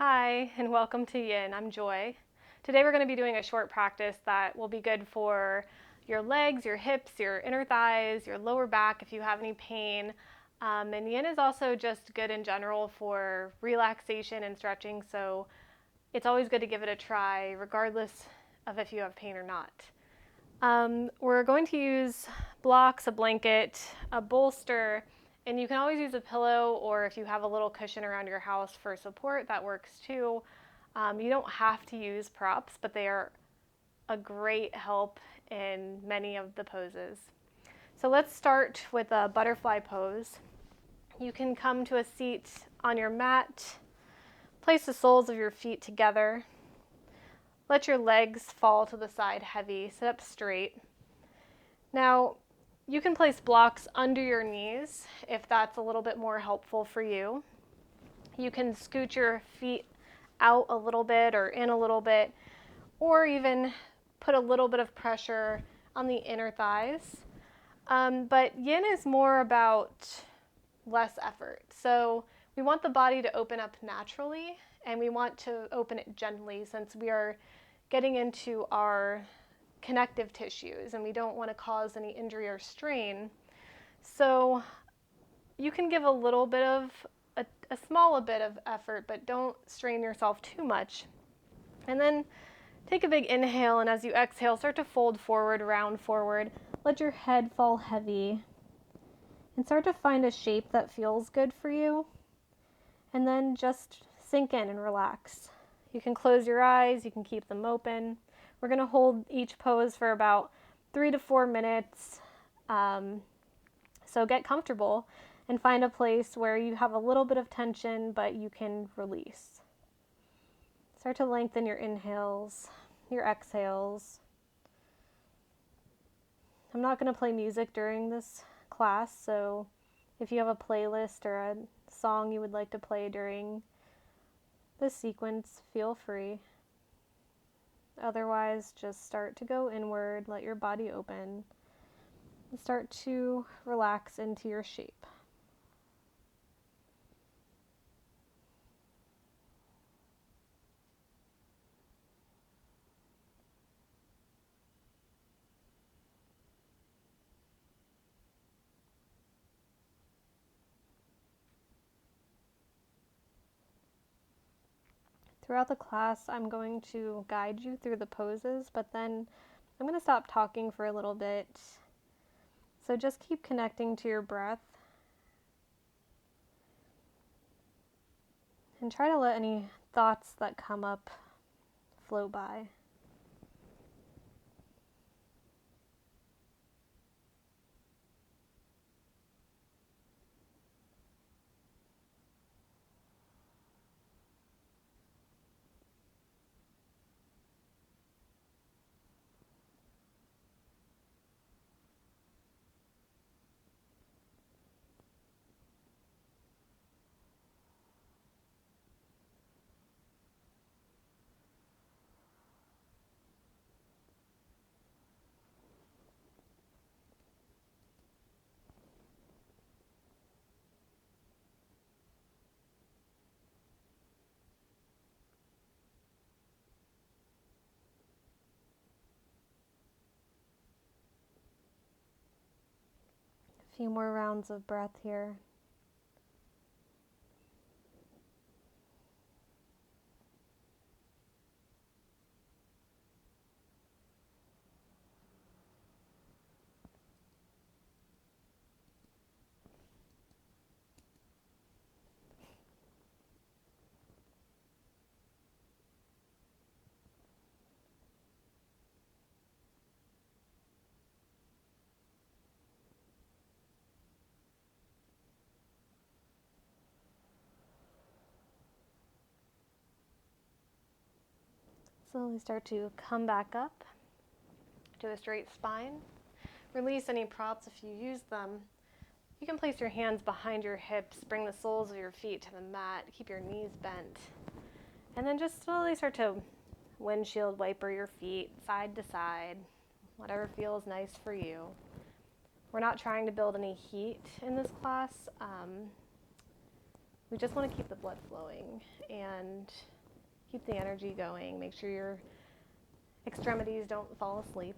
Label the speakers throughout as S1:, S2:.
S1: Hi, and welcome to Yin. I'm Joy. Today we're going to be doing a short practice that will be good for your legs, your hips, your inner thighs, your lower back if you have any pain. And Yin is also just good in general for relaxation and stretching, so it's always good to give it a try regardless of if you have pain or not. We're going to use blocks, a blanket, a bolster, and you can always use a pillow, or if you have a little cushion around your house for support, that works too. You don't have to use props, but they are a great help in many of the poses. So let's start with a butterfly pose. You can come to a seat on your mat, place the soles of your feet together, let your legs fall to the side heavy, sit up straight. Now, you can place blocks under your knees if that's a little bit more helpful for you. You can scoot your feet out a little bit or in a little bit, or even put a little bit of pressure on the inner thighs. But Yin is more about less effort. So we want the body to open up naturally, and we want to open it gently since we are getting into our connective tissues and we don't want to cause any injury or strain. So you can give a little bit of a small bit of effort, but don't strain yourself too much. And then take a big inhale, and as you exhale, start to fold forward, round forward. Let your head fall heavy and start to find a shape that feels good for you. And then just sink in and relax. You can close your eyes, you can keep them open. We're going to hold each pose for about 3 to 4 minutes. So get comfortable and find a place where you have a little bit of tension, but you can release. Start to lengthen your inhales, your exhales. I'm not going to play music during this class, so if you have a playlist or a song you would like to play during this sequence, feel free. Otherwise, just start to go inward, let your body open, and start to relax into your shape. Throughout the class, I'm going to guide you through the poses, but then I'm going to stop talking for a little bit. So just keep connecting to your breath and try to let any thoughts that come up float by. A few more rounds of breath here. Slowly start to come back up to a straight spine. Release any props if you use them. You can place your hands behind your hips, bring the soles of your feet to the mat, keep your knees bent, and then just slowly start to windshield wiper your feet side to side, whatever feels nice for you. We're not trying to build any heat in this class. We just want to keep the blood flowing and keep the energy going. Make sure your extremities don't fall asleep.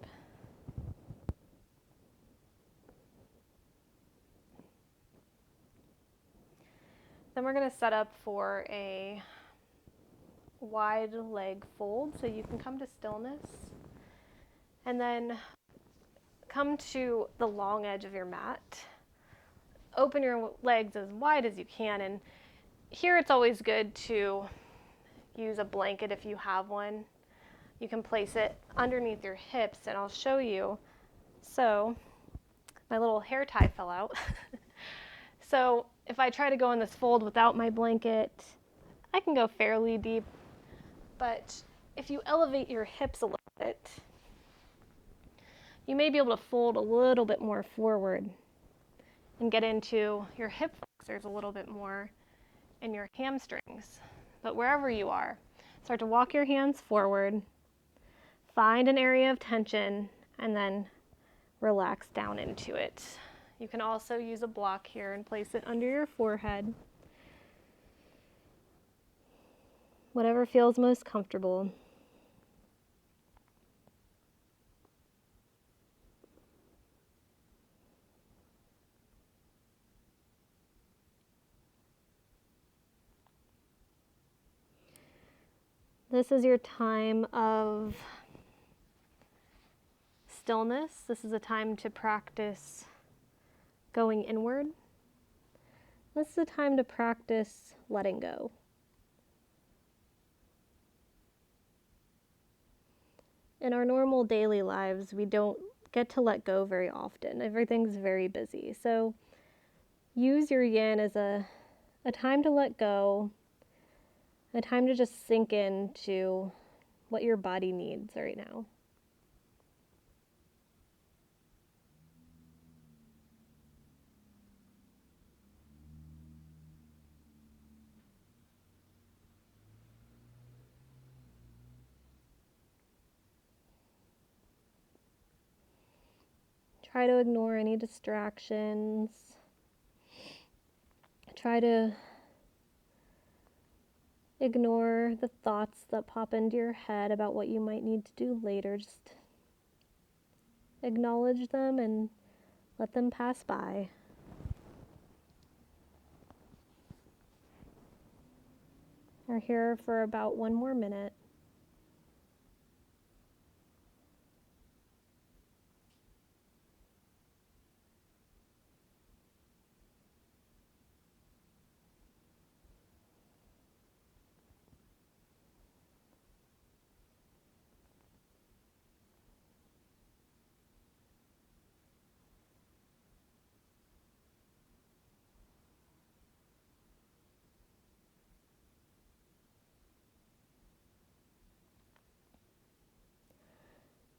S1: Then we're going to set up for a wide leg fold, so you can come to stillness and then come to the long edge of your mat. Open your legs as wide as you can, and here it's always good to use a blanket if you have one. You can place it underneath your hips, and I'll show you. So my little hair tie fell out. So if I try to go in this fold without my blanket, I can go fairly deep, but if you elevate your hips a little bit, you may be able to fold a little bit more forward and get into your hip flexors a little bit more and your hamstrings. But wherever you are, start to walk your hands forward, find an area of tension, and then relax down into it. You can also use a block here and place it under your forehead. Whatever feels most comfortable. This is your time of stillness. This is a time to practice going inward. This is a time to practice letting go. In our normal daily lives, we don't get to let go very often. Everything's very busy. So use your yin as a time to let go, a time to just sink into what your body needs right now. Try to ignore any distractions. Try to ignore the thoughts that pop into your head about what you might need to do later. Just acknowledge them and let them pass by. We're here for about 1 more minute.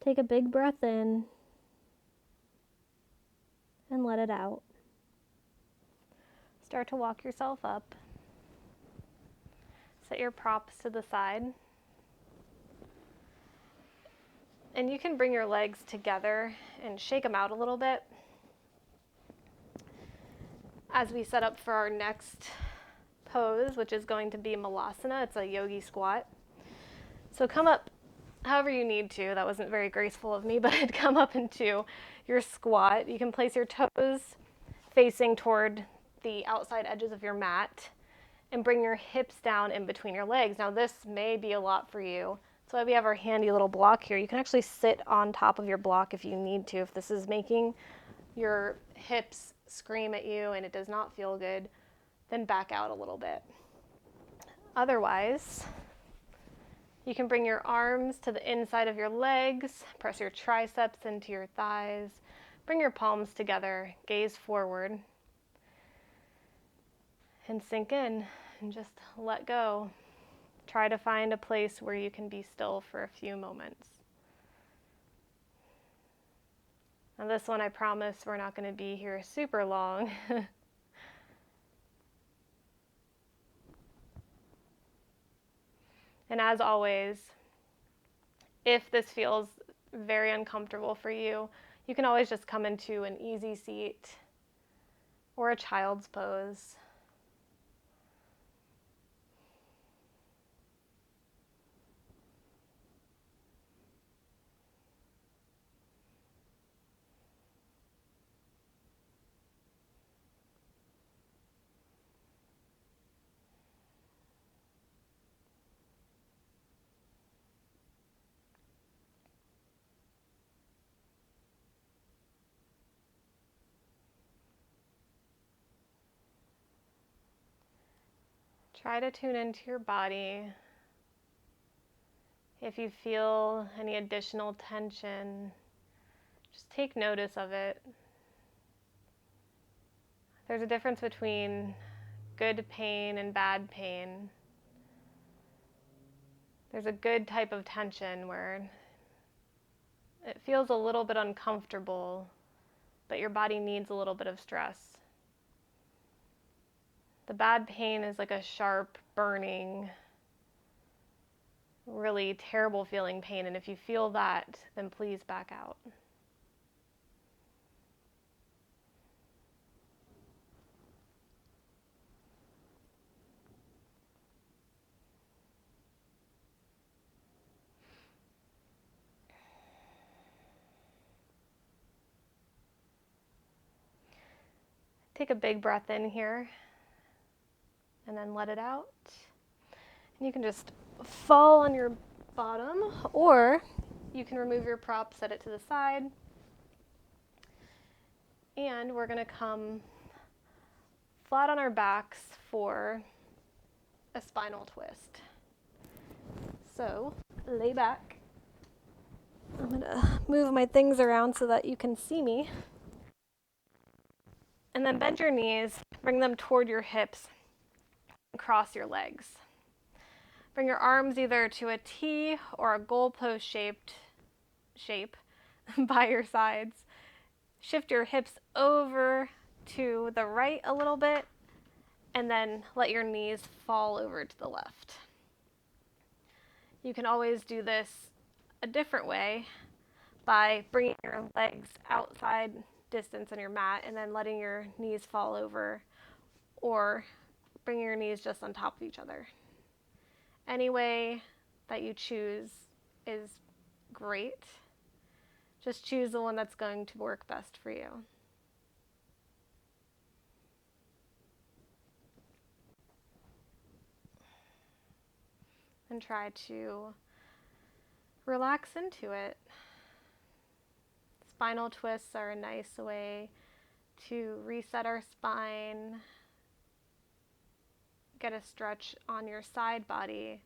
S1: Take a big breath in and let it out. Start to walk yourself up. Set your props to the side. And you can bring your legs together and shake them out a little bit as we set up for our next pose, which is going to be Malasana. It's a yogi squat. So come up however you need to. That wasn't very graceful of me, but come up into your squat. You can place your toes facing toward the outside edges of your mat and bring your hips down in between your legs. Now this may be a lot for you. So we have our handy little block here. You can actually sit on top of your block if you need to. If this is making your hips scream at you and it does not feel good, then back out a little bit. Otherwise, you can bring your arms to the inside of your legs, press your triceps into your thighs, bring your palms together, gaze forward, and sink in and just let go. Try to find a place where you can be still for a few moments. Now this one, I promise we're not going to be here super long. And as always, if this feels very uncomfortable for you, you can always just come into an easy seat or a child's pose. Try to tune into your body. If you feel any additional tension, just take notice of it. There's a difference between good pain and bad pain. There's a good type of tension where it feels a little bit uncomfortable, but your body needs a little bit of stress. The bad pain is like a sharp, burning, really terrible feeling pain, and if you feel that, then please back out. Take a big breath in here, and then let it out. And you can just fall on your bottom, or you can remove your prop, set it to the side, and we're going to come flat on our backs for a spinal twist. So lay back. I'm going to move my things around so that you can see me. And then bend your knees, bring them toward your hips, and cross your legs. Bring your arms either to a T or a goalpost shape by your sides. Shift your hips over to the right a little bit, and then let your knees fall over to the left. You can always do this a different way by bringing your legs outside distance on your mat and then letting your knees fall over, or bringing your knees just on top of each other. Any way that you choose is great. Just choose the one that's going to work best for you. And try to relax into it. Spinal twists are a nice way to reset our spine, get a stretch on your side body.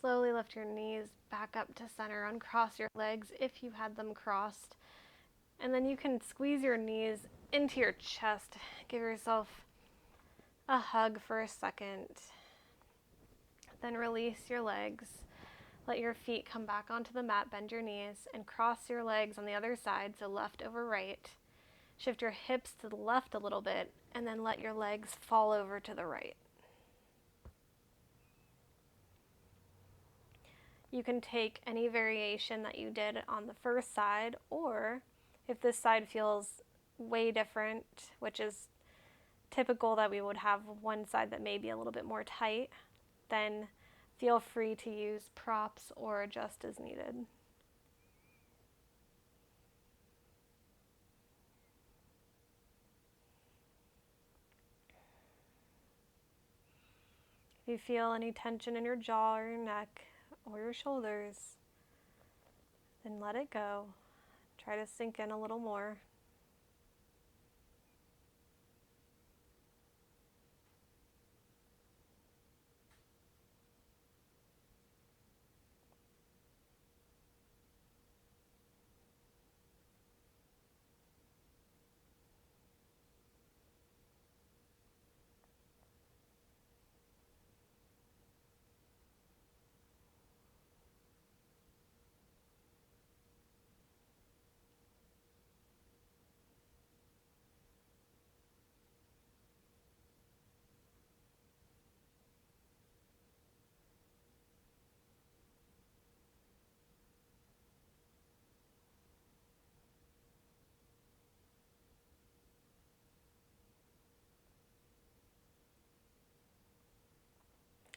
S1: Slowly lift your knees back up to center, uncross your legs if you had them crossed, and then you can squeeze your knees into your chest. Give yourself a hug for a second. Then release your legs. Let your feet come back onto the mat, bend your knees, and cross your legs on the other side, so left over right. Shift your hips to the left a little bit, and then let your legs fall over to the right. You can take any variation that you did on the first side, or if this side feels way different, which is typical that we would have one side that may be a little bit more tight, then feel free to use props or adjust as needed. If you feel any tension in your jaw or your neck or your shoulders, then let it go. Try to sink in a little more.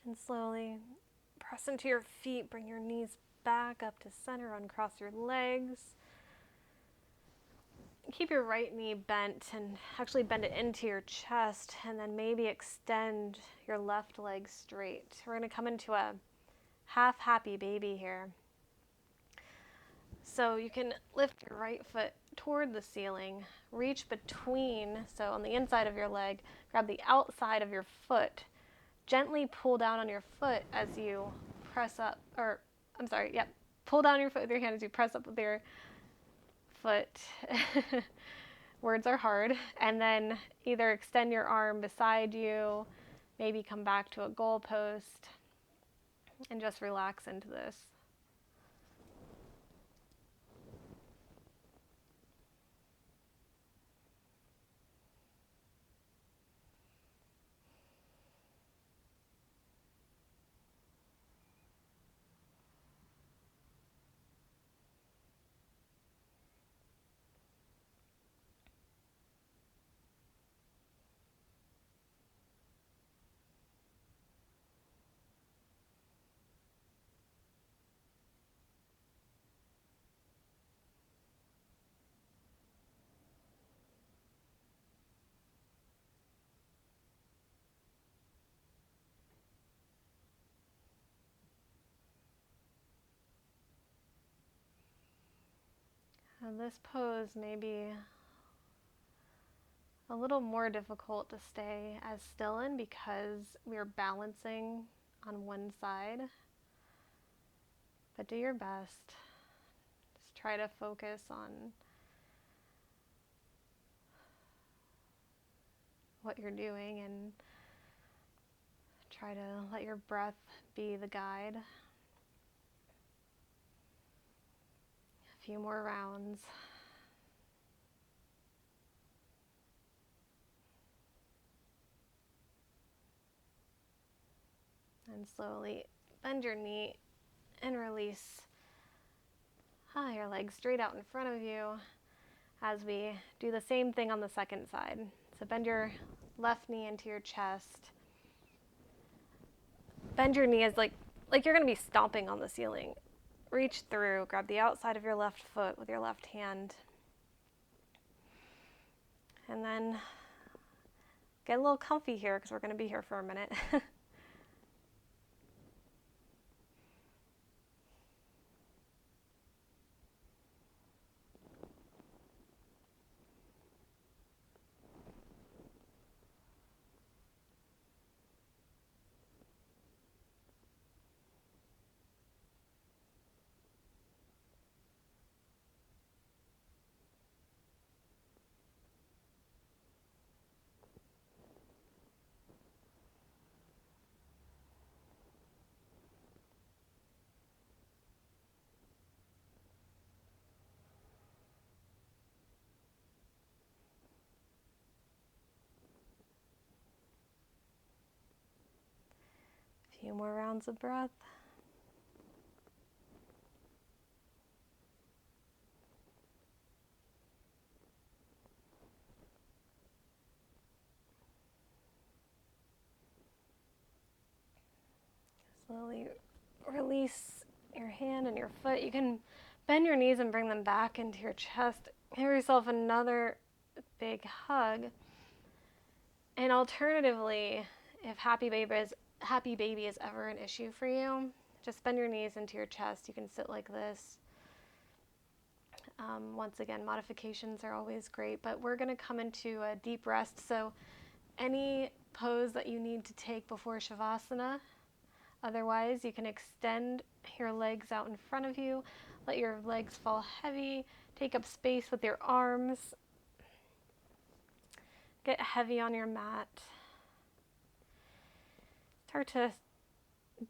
S1: And slowly press into your feet, bring your knees back up to center, uncross your legs. Keep your right knee bent and actually bend it into your chest, and then maybe extend your left leg straight. We're going to come into a half happy baby here. So you can lift your right foot toward the ceiling, reach between, so on the inside of your leg, grab the outside of your foot, gently pull down on your foot as you press up, pull down your foot with your hand as you press up with your foot. Words are hard. And then either extend your arm beside you, maybe come back to a goal post, and just relax into this. And this pose may be a little more difficult to stay as still in because we're balancing on one side. But do your best. Just try to focus on what you're doing and try to let your breath be the guide. A few more rounds. And slowly bend your knee and release your legs straight out in front of you as we do the same thing on the second side. So bend your left knee into your chest. Bend your knee as like you're going to be stomping on the ceiling. Reach through, grab the outside of your left foot with your left hand. And then get a little comfy here because we're going to be here for a minute. A few more rounds of breath. Slowly release your hand and your foot. You can bend your knees and bring them back into your chest. Give yourself another big hug. And alternatively, if happy baby is ever an issue for you, just bend your knees into your chest. You can sit like this. Once again, modifications are always great, but we're going to come into a deep rest. So any pose that you need to take before Shavasana. Otherwise, you can extend your legs out in front of you. Let your legs fall heavy. Take up space with your arms. Get heavy on your mat. Start to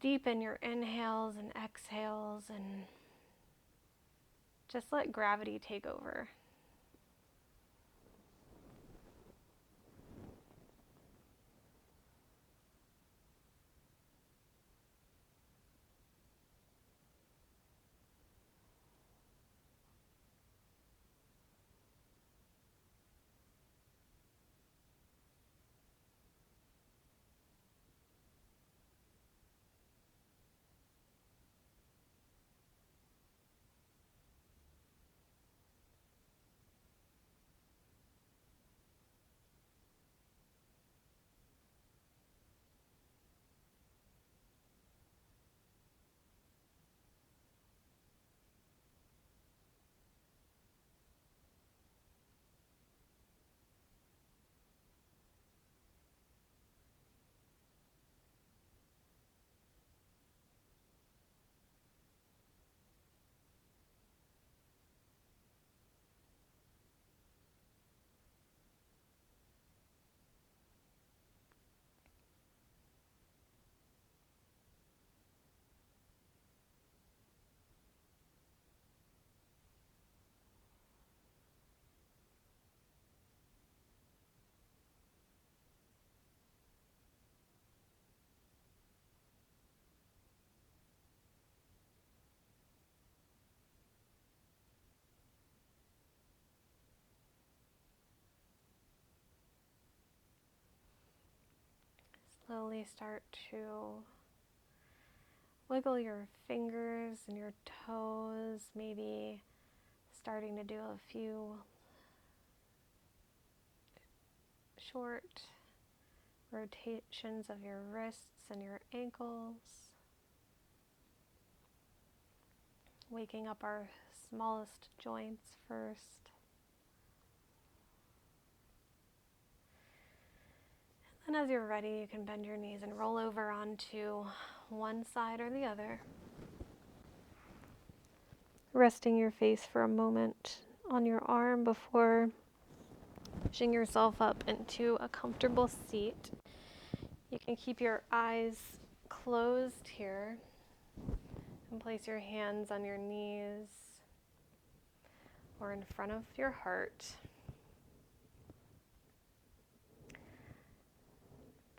S1: deepen your inhales and exhales and just let gravity take over. slowly start to wiggle your fingers and your toes, maybe starting to do a few short rotations of your wrists and your ankles, waking up our smallest joints first. And as you're ready, you can bend your knees and roll over onto one side or the other, resting your face for a moment on your arm before pushing yourself up into a comfortable seat. You can keep your eyes closed here and place your hands on your knees or in front of your heart.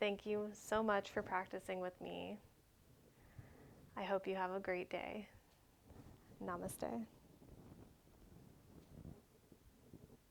S1: Thank you so much for practicing with me. I hope you have a great day. Namaste.